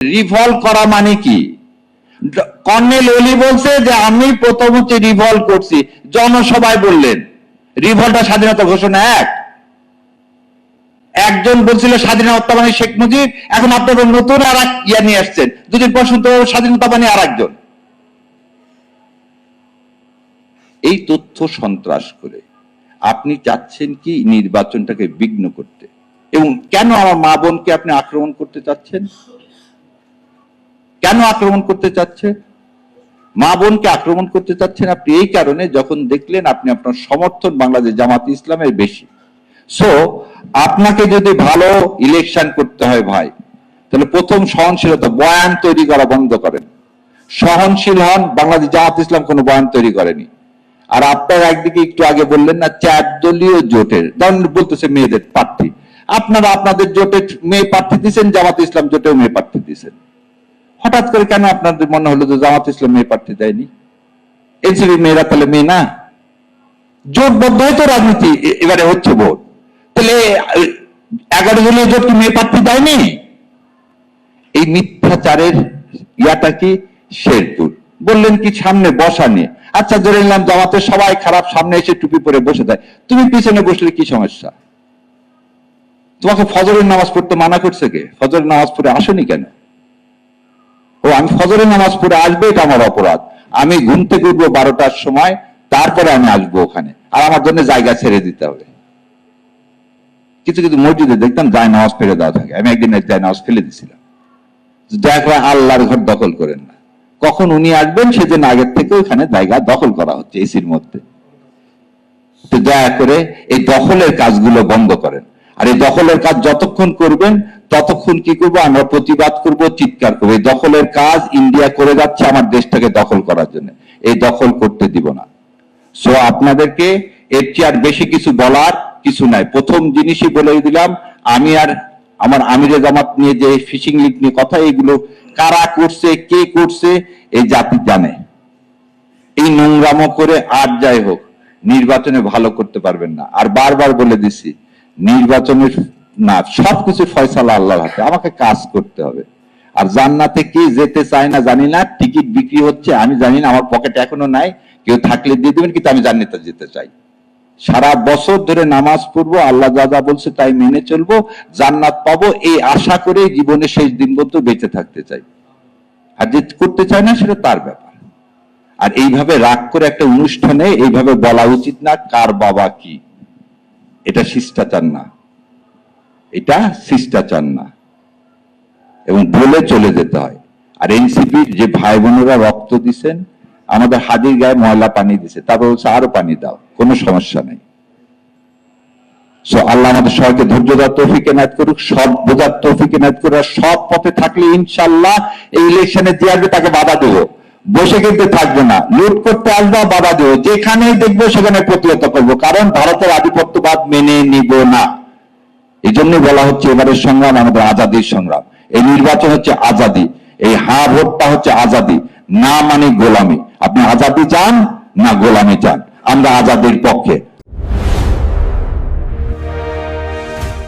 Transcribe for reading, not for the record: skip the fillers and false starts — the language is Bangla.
রিভলভ করা মানে কি? কর্নেল ওলি বলছে যে আমি প্রথম হচ্ছে রিভলভ করছি, জনসভায় বললেন। রিভলভটা স্বাধীনতা ঘোষণা এক। একজন বলছিল স্বাধীনতা মানে শেখ মুজিব, এখন আপনারা নতুন আর এক ইয়া নিয়ে আসছেন, দুদিন পর শুনতে হবে স্বাধীনতা মানে আর একজন। এই তথ্য সন্ত্রাস করে আপনি চাচ্ছেন কি নির্বাচনটাকে বিঘ্ন করতে। এবং কেন আমার মা বোনকে আপনি আক্রমণ করতে চাচ্ছেন? কেন আক্রমণ করতে চাচ্ছেন? মা বোনকে আক্রমণ করতে চাচ্ছেন আপনি এই কারণে, যখন দেখলেন আপনি আপনার সমর্থন বাংলাদেশ জামাত ইসলামের বেশি। সো আপনাকে যদি ভালো ইলেকশন করতে হয় ভাই, তাহলে প্রথম সহনশীলতা, বয়ান তৈরি করা বন্ধ করেন, সহনশীল হন। বাংলাদেশ জামাত ইসলাম কোনো বয়ান তৈরি করেনি। আর আপনার একদিকে একটু আগে বললেন না 4 দলীয় জোটের, যেমন বলতেছে মেয়েদের প্রার্থী, আপনারা আপনাদের জোটে মেয়ে প্রার্থী দিচ্ছেন, জামাত ইসলাম জোটেও মেয়ে প্রার্থী দিচ্ছেন। হঠাৎ করে কেন আপনাদের মনে হলো যে জামাত ইসলাম মেয়ে প্রার্থী দেয়নি? এনসিপি মেয়েরা তাহলে মেয়ে না? জোটবদ্ধ হয়তো রাজনীতি এবারে হচ্ছে ভোট, তাহলে 11 দলীয় জোট কি মেয়ে প্রার্থী দেয়নি? এই মিথ্যাচারের ইয়াটা কি? শেরপুর বললেন কি সামনে বসা নিয়ে, আচ্ছা ধরে নিলাম জামাতের সবাই খারাপ, সামনে এসে টুপি পরে বসে দেয়, তুমি পিছনে বসলে কি সমস্যা? তোমাকে ফজরের নামাজ পড়তে মানা করছে কে? ফজরের নামাজ পড়ে আসনি কেন? ও আমি ফজরের নামাজ পড়ে আসবো, এটা আমার অপরাধ। আমি ঘুম থেকে উঠবো 12টার সময়, তারপরে আমি আসবো ওখানে, আর আমার জন্য জায়গা ছেড়ে দিতে হবে। কিছু কিছু মসজিদে দেখতাম যায় নামাজ ফেলে দেওয়া থাকে। আমি একদিন যায় নামাজ ফেলে দিছিলাম। দয়া করে আল্লাহর ঘর দখল করেন না। কখন উনি আসবেন সেদিন আগের থেকে ওখানে জায়গা দখল করা হচ্ছে এসির মধ্যে। তো দয়া করে এই দখলের কাজগুলো বন্ধ করেন। আর এই দখলের কাজ যতক্ষণ করবেন ততক্ষণ কি করবো? আমরা প্রতিবাদ করব, চিৎকার করবো। এই দখলের কাজ ইন্ডিয়া করে যাচ্ছে আমার দেশটাকে দখল করার জন্য। এই দখল করতে দিব না। সো আপনাদেরকে এর চেয়ে আর বেশি কিছু বলার কিছু নাই। প্রথম জিনিসই বলে দিলাম, আমি আর আমার আমিরে জামাত নিয়ে যে ফিশিং লিগ নিয়ে কথা, এইগুলো কারা করছে, কে করছে, এই জাতি জানে। এই নোংরামো করে আর যাই হোক নির্বাচনে ভালো করতে পারবেন না। আর বারবার বলে দিছি, নির্বাচনের না, সবকিছু ফয়সালা আল্লাহর হাতে। আমাকে কাজ করতে হবে। আর জান্নাতে কি যেতে চায় না জানি না, টিকিট বিক্রি হচ্ছে আমি জানি না, আমার পকেটে এখনো নাই, কেউ থাকলে দিয়ে দেবেন, কিন্তু আমি জান্নাতে যেতে চাই। সারা বছর ধরে নামাজ পড়বো, আল্লাহ যা যা বলছে তাই মেনে চলবো, জান্নাত পাবো এই আশা করে জীবনে শেষ দিন পর্যন্ত বেঁচে থাকতে চাই। আর যে করতে চায় না সেটা তার ব্যাপার। আর এইভাবে রাগ করে একটা অনুষ্ঠানে এইভাবে বলা উচিত না কার বাবা কি। এটা শিষ্টাচার না, এটা শিষ্টাচার না। এবং বলে চলে যেতে হয়। আর এনসিপির যে ভাই বোনেরা রক্ত দিচ্ছেন, আমাদের হাজির গায়ে ময়লা পানি দিছে, তারপর বলছে আরো পানি দাও, কোনো সমস্যা নেই। সো আল্লাহ আমাদের সবাইকে ধৈর্য দেওয়ার তৌফিক এনায়েত করুক, সব বোঝার তৌফিক এনায়েত করুক। আর সব পথে থাকলে ইনশাআল্লাহ এই ইলেকশনে যে আসবে তাকে বাধা দেবো, বসে কিন্তু থাকবো না। লুট করতে আসবো, বাধা দেবো, যেখানেই দেখবো সেখানে প্রতিহত করবো, কারণ ভারতের আধিপত্যবাদ মেনে নিব না। এই জন্য বলা হচ্ছে এবারের সংগ্রাম আমাদের আজাদির সংগ্রাম। এই নির্বাচন হচ্ছে আজাদি, এই হা ভোটটা হচ্ছে আজাদি, না মানে গোলামি। আপনি আজাদি চান না গোলামি চান? আমরা আজাদির পক্ষে।